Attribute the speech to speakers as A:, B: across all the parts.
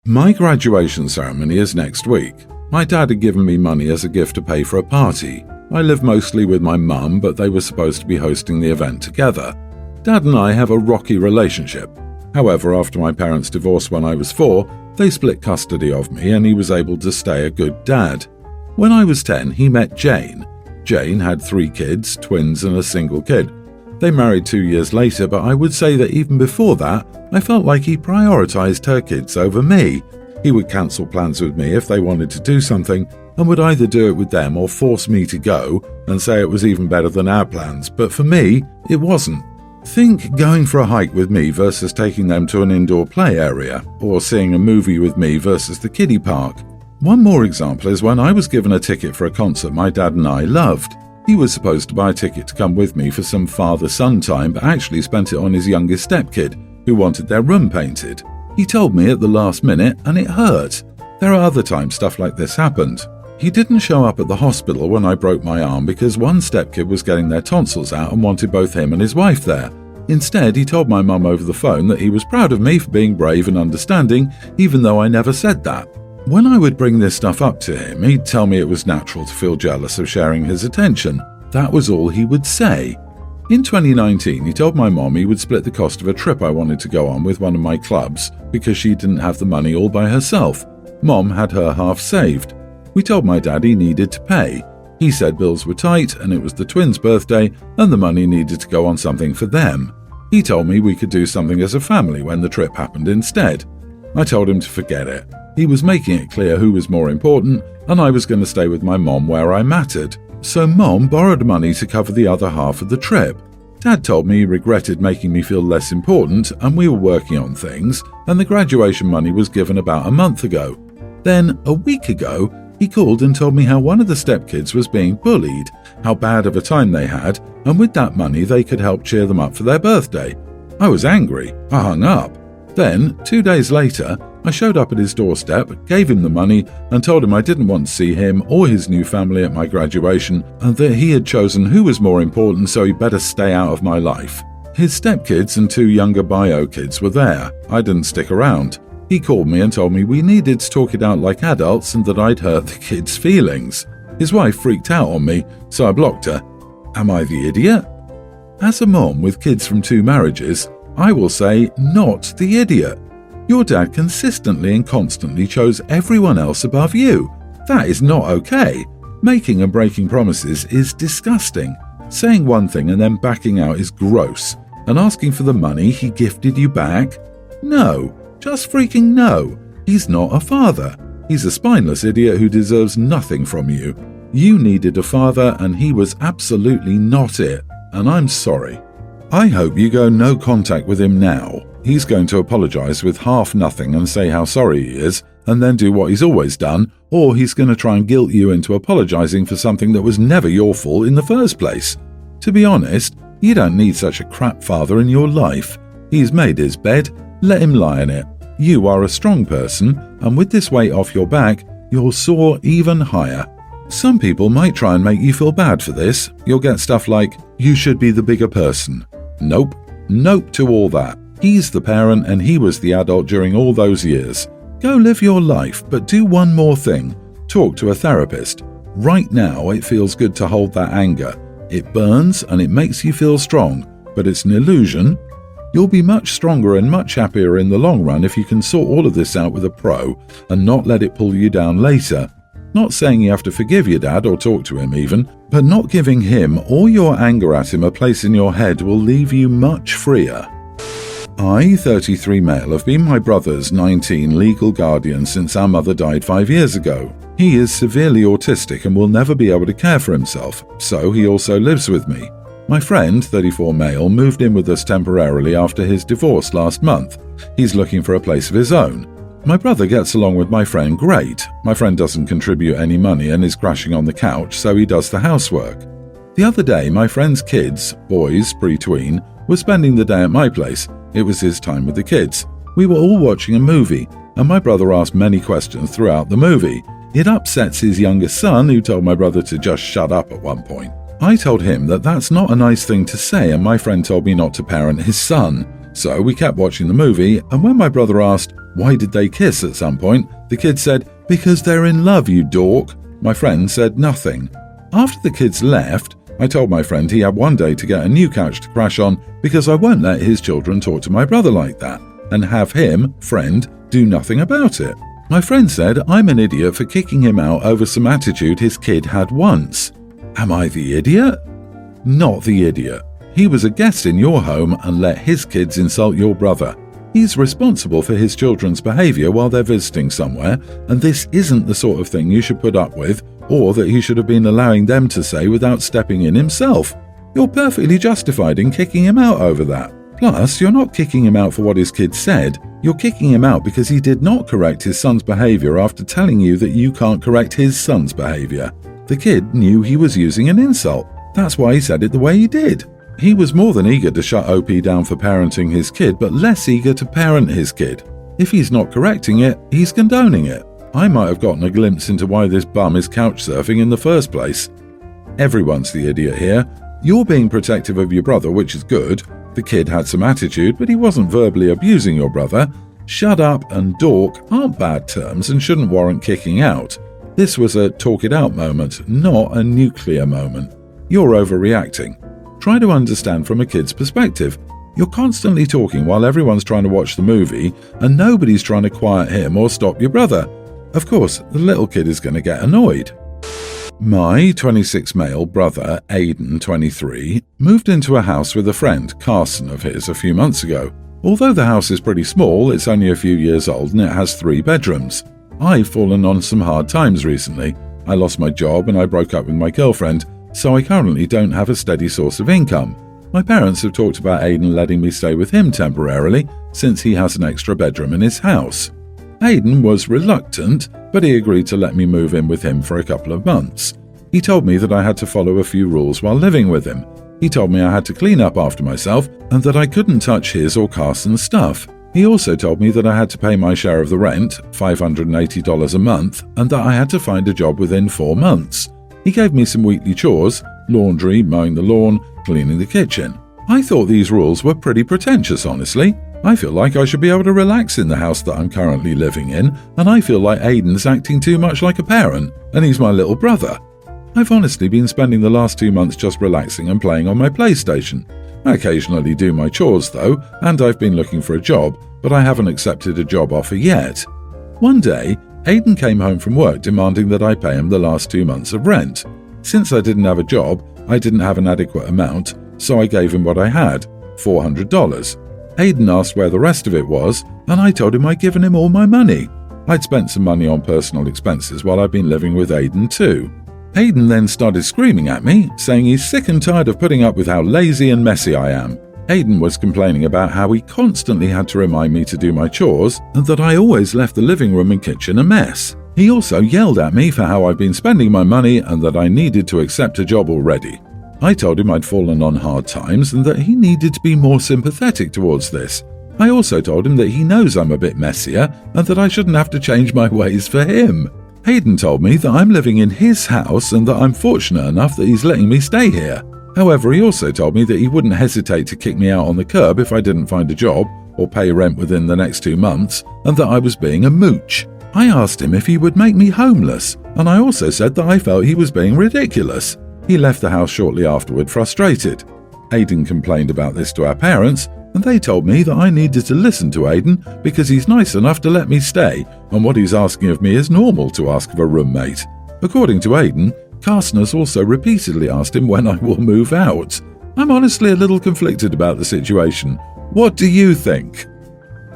A: My graduation ceremony is next week. My dad had given me money as a gift to pay for a party. I live mostly with my mum, but they were supposed to be hosting the event together. Dad and I have a rocky relationship. However, after my parents divorced when I was 4, they split custody of me and he was able to stay a good dad. When I was 10, he met Jane. Jane had 3 kids, twins and a single kid. They married 2 years later, but I would say that even before that, I felt like he prioritized her kids over me. He would cancel plans with me if they wanted to do something and would either do it with them or force me to go and say it was even better than our plans, but for me, it wasn't. Think going for a hike with me versus taking them to an indoor play area, or seeing a movie with me versus the kiddie park. One more example is when I was given a ticket for a concert my dad and I loved. He was supposed to buy a ticket to come with me for some father-son time, but actually spent it on his youngest stepkid, who wanted their room painted. He told me at the last minute, and it hurt. There are other times stuff like this happened. He didn't show up at the hospital when I broke my arm because one stepkid was getting their tonsils out and wanted both him and his wife there. Instead, he told my mum over the phone that he was proud of me for being brave and understanding, even though I never said that. When I would bring this stuff up to him, he'd tell me it was natural to feel jealous of sharing his attention. That was all he would say. In 2019, he told my mom he would split the cost of a trip I wanted to go on with one of my clubs because she didn't have the money all by herself. Mom had her half saved. We told my dad he needed to pay. He said bills were tight and it was the twins' birthday and the money needed to go on something for them. He told me we could do something as a family when the trip happened instead. I told him to forget it. He was making it clear who was more important, and I was going to stay with my mom where I mattered. So Mom borrowed money to cover the other half of the trip. Dad told me he regretted making me feel less important, and we were working on things, and the graduation money was given about a month ago. Then, a week ago, he called and told me how one of the stepkids was being bullied, how bad of a time they had, and with that money they could help cheer them up for their birthday. I was angry. I hung up. Then, 2 days later, I showed up at his doorstep, gave him the money, and told him I didn't want to see him or his new family at my graduation, and that he had chosen who was more important, so he better stay out of my life. His stepkids and 2 younger bio kids were there. I didn't stick around. He called me and told me we needed to talk it out like adults and that I'd hurt the kids' feelings. His wife freaked out on me, so I blocked her. Am I the idiot? As a mom with kids from 2 marriages, I will say not the idiot. Your dad consistently and constantly chose everyone else above you. That is not okay. Making and breaking promises is disgusting. Saying one thing and then backing out is gross. And asking for the money he gifted you back? No, just freaking no. He's not a father. He's a spineless idiot who deserves nothing from you. You needed a father and he was absolutely not it. And I'm sorry. I hope you go no contact with him now. He's going to apologize with half nothing and say how sorry he is, and then do what he's always done, or he's going to try and guilt you into apologizing for something that was never your fault in the first place. To be honest, you don't need such a crap father in your life. He's made his bed, let him lie in it. You are a strong person, and with this weight off your back, you'll soar even higher. Some people might try and make you feel bad for this. You'll get stuff like, you should be the bigger person. Nope. Nope to all that. He's the parent and he was the adult during all those years. Go live your life, but do one more thing. Talk to a therapist. Right now, it feels good to hold that anger. It burns and it makes you feel strong, but it's an illusion. You'll be much stronger and much happier in the long run if you can sort all of this out with a pro and not let it pull you down later. Not saying you have to forgive your dad or talk to him even, but not giving him or your anger at him a place in your head will leave you much freer. I, 33 male, have been my brother's 19 legal guardian since our mother died 5 years ago. He is severely autistic and will never be able to care for himself, so he also lives with me. My friend, 34 male, moved in with us temporarily after his divorce last month. He's looking for a place of his own. My brother gets along with my friend great. My friend doesn't contribute any money and is crashing on the couch, so he does the housework. The other day, my friend's kids, boys pre-tween, were spending the day at my place. It was his time with the kids. We were all watching a movie, and my brother asked many questions throughout the movie. It upsets his youngest son, who told my brother to just shut up at one point. I told him that that's not a nice thing to say, and my friend told me not to parent his son. So we kept watching the movie, and when my brother asked, "Why did they kiss at some point?" The kid said, "Because they're in love, you dork." My friend said nothing. After the kids left, I told my friend he had one day to get a new couch to crash on because I won't let his children talk to my brother like that and have him, friend, do nothing about it. My friend said I'm an idiot for kicking him out over some attitude his kid had once. Am I the idiot? Not the idiot. He was a guest in your home and let his kids insult your brother. He's responsible for his children's behaviour while they're visiting somewhere, and this isn't the sort of thing you should put up with or that he should have been allowing them to say without stepping in himself. You're perfectly justified in kicking him out over that. Plus, you're not kicking him out for what his kid said. You're kicking him out because he did not correct his son's behaviour after telling you that you can't correct his son's behaviour. The kid knew he was using an insult. That's why he said it the way he did. He was more than eager to shut OP down for parenting his kid, but less eager to parent his kid. If he's not correcting it, he's condoning it. I might have gotten a glimpse into why this bum is couch surfing in the first place. Everyone's the idiot here. You're being protective of your brother, which is good. The kid had some attitude, but he wasn't verbally abusing your brother. Shut up and dork aren't bad terms and shouldn't warrant kicking out. This was a talk it out moment, not a nuclear moment. You're overreacting. Try to understand from a kid's perspective. You're constantly talking while everyone's trying to watch the movie and nobody's trying to quiet him or stop your brother. Of course, the little kid is going to get annoyed. My 26 male brother, Aidan, 23, moved into a house with a friend, Carson, of his a few months ago. Although the house is pretty small, it's only a few years old and it has 3 bedrooms. I've fallen on some hard times recently. I lost my job and I broke up with my girlfriend, so I currently don't have a steady source of income. My parents have talked about Aidan letting me stay with him temporarily, since he has an extra bedroom in his house. Aidan was reluctant, but he agreed to let me move in with him for a couple of months. He told me that I had to follow a few rules while living with him. He told me I had to clean up after myself and that I couldn't touch his or Carson's stuff. He also told me that I had to pay my share of the rent, $580 a month, and that I had to find a job within 4 months. He gave me some weekly chores: laundry, mowing the lawn, cleaning the kitchen. I thought these rules were pretty pretentious, honestly. I feel like I should be able to relax in the house that I'm currently living in, and I feel like Aidan's acting too much like a parent, and he's my little brother. I've honestly been spending the last 2 months just relaxing and playing on my PlayStation. I occasionally do my chores though, and I've been looking for a job, but I haven't accepted a job offer yet. One day, Aidan came home from work demanding that I pay him the last 2 months of rent. Since I didn't have a job, I didn't have an adequate amount, so I gave him what I had, $400. Aidan asked where the rest of it was, and I told him I'd given him all my money. I'd spent some money on personal expenses while I'd been living with Aidan too. Aidan then started screaming at me, saying he's sick and tired of putting up with how lazy and messy I am. Aidan was complaining about how he constantly had to remind me to do my chores and that I always left the living room and kitchen a mess. He also yelled at me for how I'd been spending my money and that I needed to accept a job already. I told him I'd fallen on hard times and that he needed to be more sympathetic towards this. I also told him that he knows I'm a bit messier and that I shouldn't have to change my ways for him. Aidan told me that I'm living in his house and that I'm fortunate enough that he's letting me stay here. However, he also told me that he wouldn't hesitate to kick me out on the curb if I didn't find a job or pay rent within the next 2 months, and that I was being a mooch. I asked him if he would make me homeless, and I also said that I felt he was being ridiculous. He left the house shortly afterward, frustrated. Aidan complained about this to our parents, and they told me that I needed to listen to Aidan because he's nice enough to let me stay, and what he's asking of me is normal to ask of a roommate. According to Aidan, Carson has also repeatedly asked him when I will move out. I'm honestly a little conflicted about the situation. What do you think?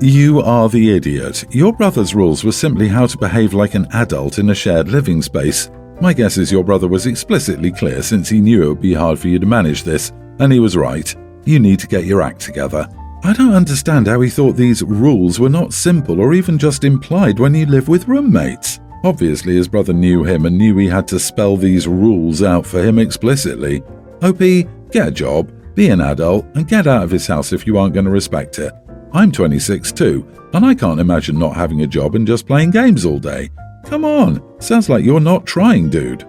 A: You are the idiot. Your brother's rules were simply how to behave like an adult in a shared living space. My guess is your brother was explicitly clear since he knew it would be hard for you to manage this, and he was right. You need to get your act together. I don't understand how he thought these rules were not simple or even just implied when you live with roommates. Obviously, his brother knew him and knew he had to spell these rules out for him explicitly. OP, get a job, be an adult, and get out of his house if you aren't going to respect it. I'm 26 too, and I can't imagine not having a job and just playing games all day. Come on, sounds like you're not trying, dude.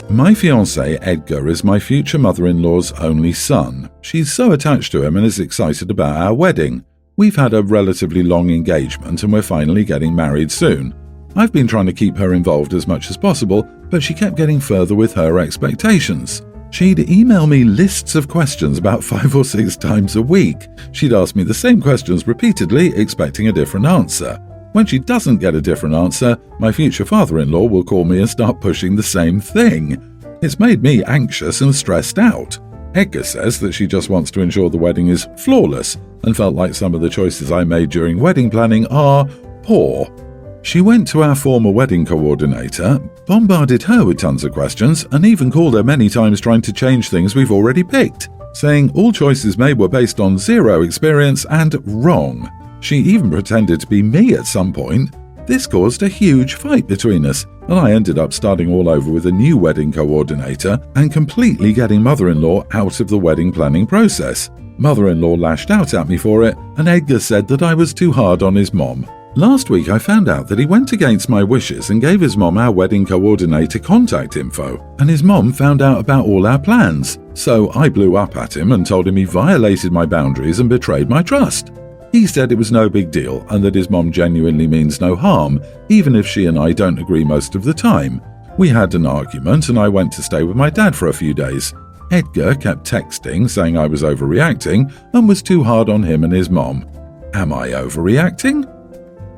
A: My fiancé, Edgar, is my future mother-in-law's only son. She's so attached to him and is excited about our wedding. We've had a relatively long engagement and we're finally getting married soon. I've been trying to keep her involved as much as possible, but she kept getting further with her expectations. She'd email me lists of questions about 5 or 6 times a week. She'd ask me the same questions repeatedly, expecting a different answer. When she doesn't get a different answer, my future father-in-law will call me and start pushing the same thing. It's made me anxious and stressed out. Edgar says that she just wants to ensure the wedding is flawless and felt like some of the choices I made during wedding planning are poor. She went to our former wedding coordinator, bombarded her with tons of questions, and even called her many times trying to change things we've already picked, saying all choices made were based on zero experience and wrong. She even pretended to be me at some point. This caused a huge fight between us, and I ended up starting all over with a new wedding coordinator and completely getting mother-in-law out of the wedding planning process. Mother-in-law lashed out at me for it, and Edgar said that I was too hard on his mom. Last week I found out that he went against my wishes and gave his mom our wedding coordinator contact info, and his mom found out about all our plans. So I blew up at him and told him he violated my boundaries and betrayed my trust. He said it was no big deal and that his mom genuinely means no harm, even if she and I don't agree most of the time. We had an argument and I went to stay with my dad for a few days. Edgar kept texting saying I was overreacting and was too hard on him and his mom. Am I overreacting?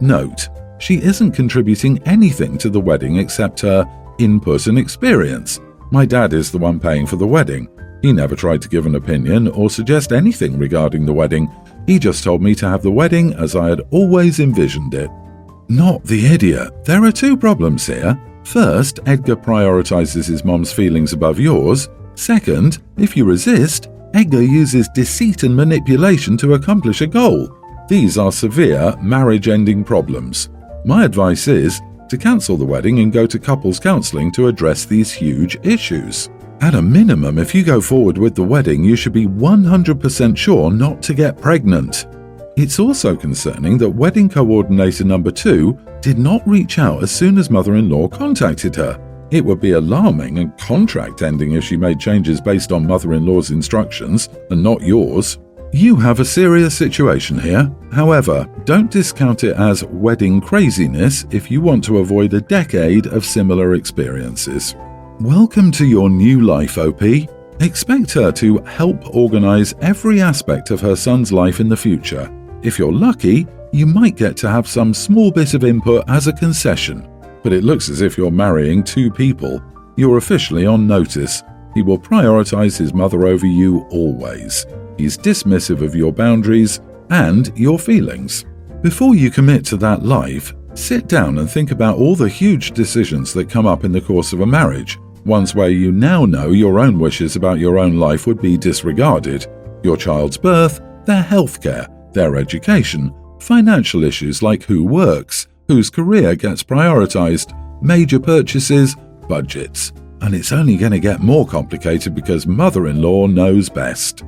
A: Note, she isn't contributing anything to the wedding except her input and experience. My dad is the one paying for the wedding. He never tried to give an opinion or suggest anything regarding the wedding. He just told me to have the wedding as I had always envisioned it. Not the idiot. There are 2 problems here. First, Edgar prioritizes his mom's feelings above yours. Second, if you resist, Edgar uses deceit and manipulation to accomplish a goal. These are severe marriage-ending problems. My advice is to cancel the wedding and go to couples counseling to address these huge issues. At a minimum, if you go forward with the wedding, you should be 100% sure not to get pregnant. It's also concerning that wedding coordinator number 2 did not reach out as soon as mother-in-law contacted her. It would be alarming and contract-ending if she made changes based on mother-in-law's instructions and not yours. You have a serious situation here. However, don't discount it as wedding craziness if you want to avoid a decade of similar experiences. Welcome to your new life, OP. Expect her to help organize every aspect of her son's life in the future. If you're lucky, you might get to have some small bit of input as a concession. But it looks as if you're marrying 2 people. You're officially on notice. He will prioritize his mother over you always. He's dismissive of your boundaries and your feelings. Before you commit to that life, sit down and think about all the huge decisions that come up in the course of a marriage, ones where you now know your own wishes about your own life would be disregarded. Your child's birth, their healthcare, their education, financial issues like who works, whose career gets prioritized, major purchases, budgets. And it's only going to get more complicated because mother-in-law knows best.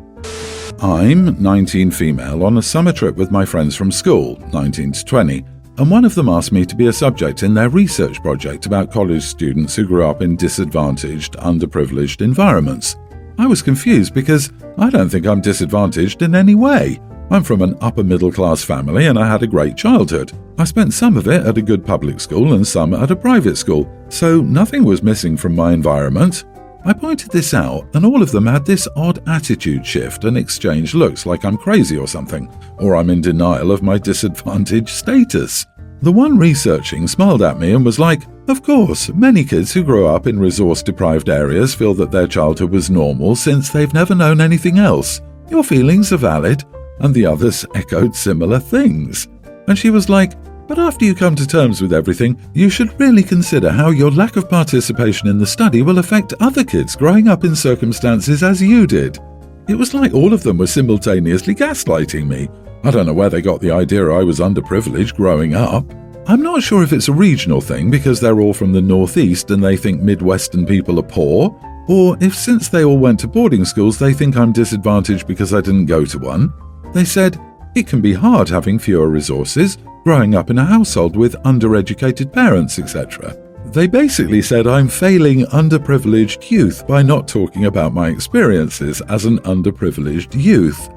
A: I'm 19 female on a summer trip with my friends from school, 19 to 20, and one of them asked me to be a subject in their research project about college students who grew up in disadvantaged, underprivileged environments. I was confused because I don't think I'm disadvantaged in any way. I'm from an upper-middle-class family and I had a great childhood. I spent some of it at a good public school and some at a private school, so nothing was missing from my environment. I pointed this out, and all of them had this odd attitude shift and exchanged looks like I'm crazy or something, or I'm in denial of my disadvantaged status. The one researching smiled at me and was like, "Of course, many kids who grow up in resource-deprived areas feel that their childhood was normal since they've never known anything else. Your feelings are valid." And the others echoed similar things. And she was like, "But after you come to terms with everything, you should really consider how your lack of participation in the study will affect other kids growing up in circumstances as you did." It was like all of them were simultaneously gaslighting me. I don't know where they got the idea I was underprivileged growing up. I'm not sure if it's a regional thing because they're all from the Northeast and they think Midwestern people are poor, or if since they all went to boarding schools they think I'm disadvantaged because I didn't go to one. They said, "It can be hard having fewer resources, growing up in a household with undereducated parents, etc." They basically said I'm failing underprivileged youth by not talking about my experiences as an underprivileged youth.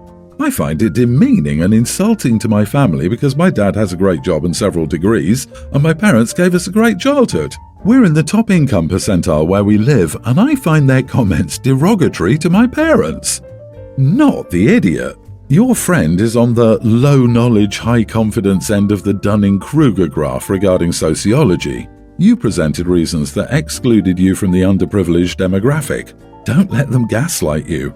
A: I find it demeaning and insulting to my family because my dad has a great job and several degrees, and my parents gave us a great childhood. We're in the top income percentile where we live, and I find their comments derogatory to my parents. Not the idiot. Your friend is on the low-knowledge, high-confidence end of the Dunning-Kruger graph regarding sociology. You presented reasons that excluded you from the underprivileged demographic. Don't let them gaslight you.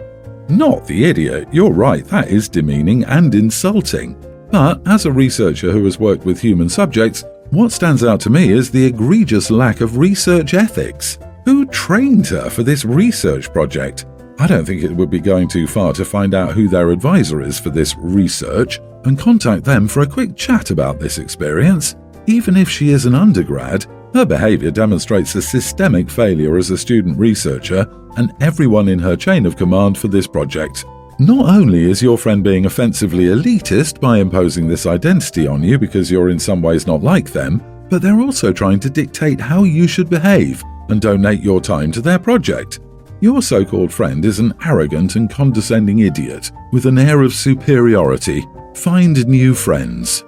A: Not the idiot. You're right, that is demeaning and insulting. But as a researcher who has worked with human subjects, what stands out to me is the egregious lack of research ethics. Who trained her for this research project? I don't think it would be going too far to find out who their advisor is for this research and contact them for a quick chat about this experience. Even if she is an undergrad, her behavior demonstrates a systemic failure as a student researcher and everyone in her chain of command for this project. Not only is your friend being offensively elitist by imposing this identity on you because you're in some ways not like them, but they're also trying to dictate how you should behave and donate your time to their project. Your so-called friend is an arrogant and condescending idiot with an air of superiority. Find new friends.